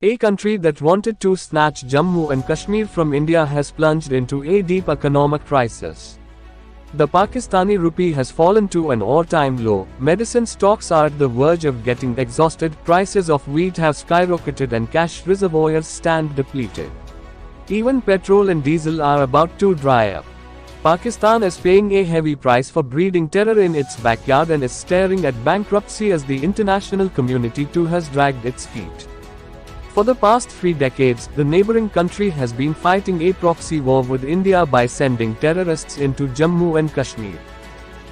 A country that wanted to snatch Jammu and Kashmir from India has plunged into a deep economic crisis. The Pakistani rupee has fallen to an all-time low, medicine stocks are at the verge of getting exhausted, prices of wheat have skyrocketed and cash reservoirs stand depleted. Even petrol and diesel are about to dry up. Pakistan is paying a heavy price for breeding terror in its backyard and is staring at bankruptcy as the international community too has dragged its feet. For the past 3 decades, the neighboring country has been fighting a proxy war with India by sending terrorists into Jammu and Kashmir.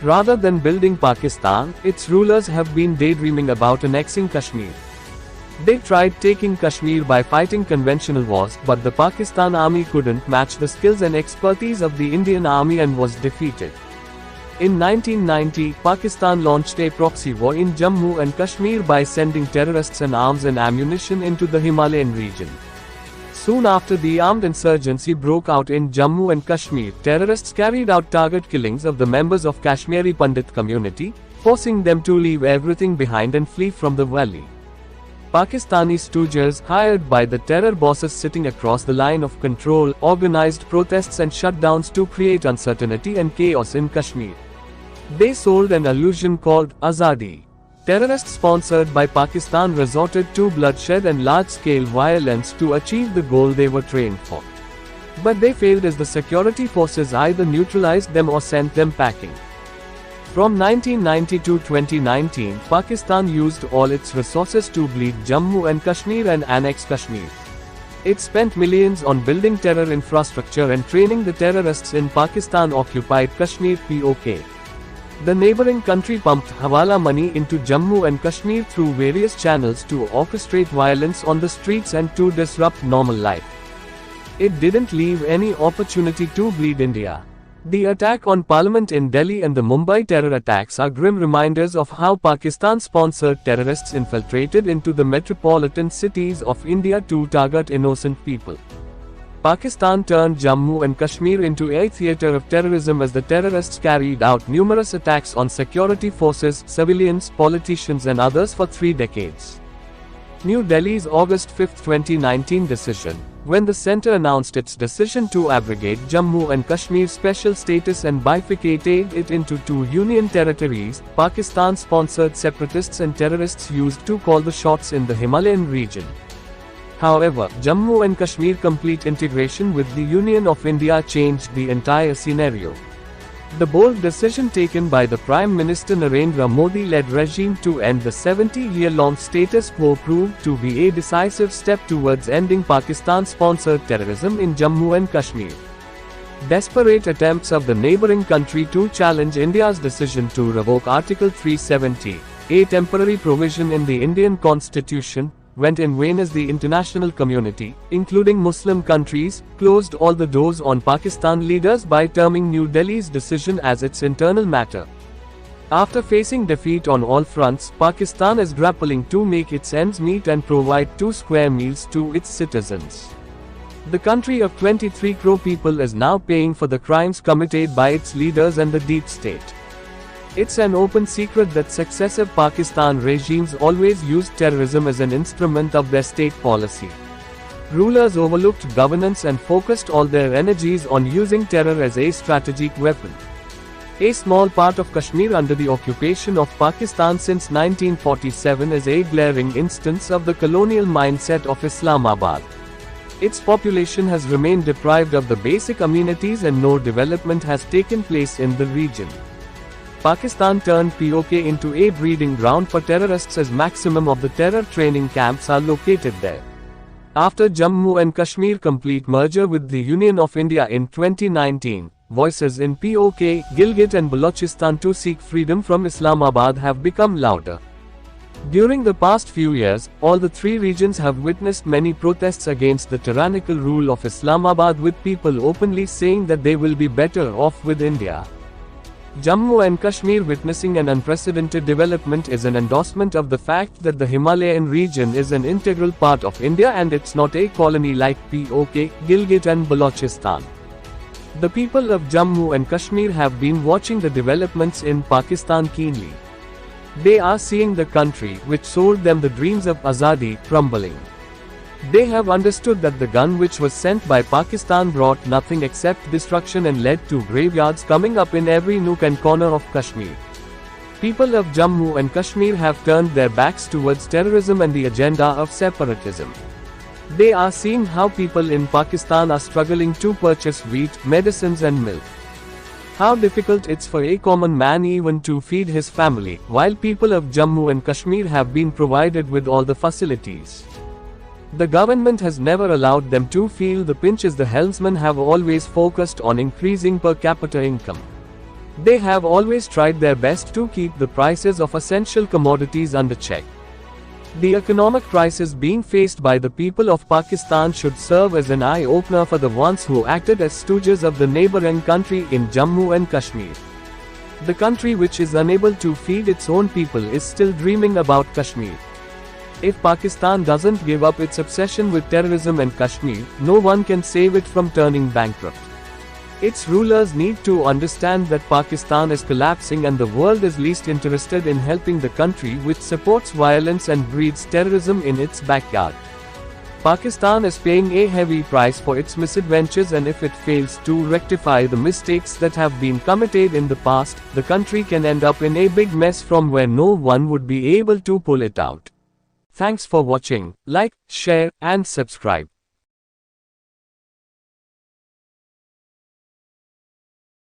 Rather than building Pakistan, its rulers have been daydreaming about annexing Kashmir. They tried taking Kashmir by fighting conventional wars, but the Pakistan army couldn't match the skills and expertise of the Indian army and was defeated. In 1990, Pakistan launched a proxy war in Jammu and Kashmir by sending terrorists and arms and ammunition into the Himalayan region. Soon after the armed insurgency broke out in Jammu and Kashmir, terrorists carried out target killings of the members of Kashmiri Pandit community, forcing them to leave everything behind and flee from the valley. Pakistani stooges, hired by the terror bosses sitting across the line of control, organized protests and shutdowns to create uncertainty and chaos in Kashmir. They sold an illusion called Azadi. Terrorists sponsored by Pakistan resorted to bloodshed and large-scale violence to achieve the goal they were trained for. But they failed as the security forces either neutralized them or sent them packing. From 1990 to 2019, Pakistan used all its resources to bleed Jammu and Kashmir and annex Kashmir. It spent millions on building terror infrastructure and training the terrorists in Pakistan-occupied Kashmir (POK). The neighboring country pumped Hawala money into Jammu and Kashmir through various channels to orchestrate violence on the streets and to disrupt normal life. It didn't leave any opportunity to bleed India. The attack on Parliament in Delhi and the Mumbai terror attacks are grim reminders of how Pakistan-sponsored terrorists infiltrated into the metropolitan cities of India to target innocent people. Pakistan turned Jammu and Kashmir into a theater of terrorism as the terrorists carried out numerous attacks on security forces, civilians, politicians and others for 3 decades. New Delhi's August 5, 2019 decision, when the centre announced its decision to abrogate Jammu and Kashmir's special status and bifurcated it into 2 union territories, Pakistan-sponsored separatists and terrorists used to call the shots in the Himalayan region. However, Jammu and Kashmir complete integration with the Union of India changed the entire scenario. The bold decision taken by the Prime Minister Narendra Modi-led regime to end the 70-year-long status quo proved to be a decisive step towards ending Pakistan-sponsored terrorism in Jammu and Kashmir. Desperate attempts of the neighboring country to challenge India's decision to revoke Article 370, a temporary provision in the Indian constitution, went in vain as the international community, including Muslim countries, closed all the doors on Pakistan leaders by terming New Delhi's decision as its internal matter. After facing defeat on all fronts, Pakistan is grappling to make its ends meet and provide 2 square meals to its citizens. The country of 23 crore people is now paying for the crimes committed by its leaders and the deep state. It's an open secret that successive Pakistan regimes always used terrorism as an instrument of their state policy. Rulers overlooked governance and focused all their energies on using terror as a strategic weapon. A small part of Kashmir under the occupation of Pakistan since 1947 is a glaring instance of the colonial mindset of Islamabad. Its population has remained deprived of the basic amenities and no development has taken place in the region. Pakistan turned POK into a breeding ground for terrorists as maximum of the terror training camps are located there. After Jammu and Kashmir complete merger with the Union of India in 2019, voices in POK, Gilgit and Balochistan to seek freedom from Islamabad have become louder. During the past few years, all the 3 regions have witnessed many protests against the tyrannical rule of Islamabad with people openly saying that they will be better off with India. Jammu and Kashmir witnessing an unprecedented development is an endorsement of the fact that the Himalayan region is an integral part of India and it's not a colony like POK, Gilgit and Balochistan. The people of Jammu and Kashmir have been watching the developments in Pakistan keenly. They are seeing the country, which sold them the dreams of Azadi, crumbling. They have understood that the gun which was sent by Pakistan brought nothing except destruction and led to graveyards coming up in every nook and corner of Kashmir. People of Jammu and Kashmir have turned their backs towards terrorism and the agenda of separatism. They are seeing how people in Pakistan are struggling to purchase wheat, medicines and milk. How difficult it's for a common man even to feed his family, while people of Jammu and Kashmir have been provided with all the facilities. The government has never allowed them to feel the pinch, as the helmsmen have always focused on increasing per capita income. They have always tried their best to keep the prices of essential commodities under check. The economic crisis being faced by the people of Pakistan should serve as an eye-opener for the ones who acted as stooges of the neighboring country in Jammu and Kashmir. The country which is unable to feed its own people is still dreaming about Kashmir. If Pakistan doesn't give up its obsession with terrorism and Kashmir, no one can save it from turning bankrupt. Its rulers need to understand that Pakistan is collapsing and the world is least interested in helping the country which supports violence and breeds terrorism in its backyard. Pakistan is paying a heavy price for its misadventures, and if it fails to rectify the mistakes that have been committed in the past, the country can end up in a big mess from where no one would be able to pull it out. Thanks for watching. Like, share, and subscribe.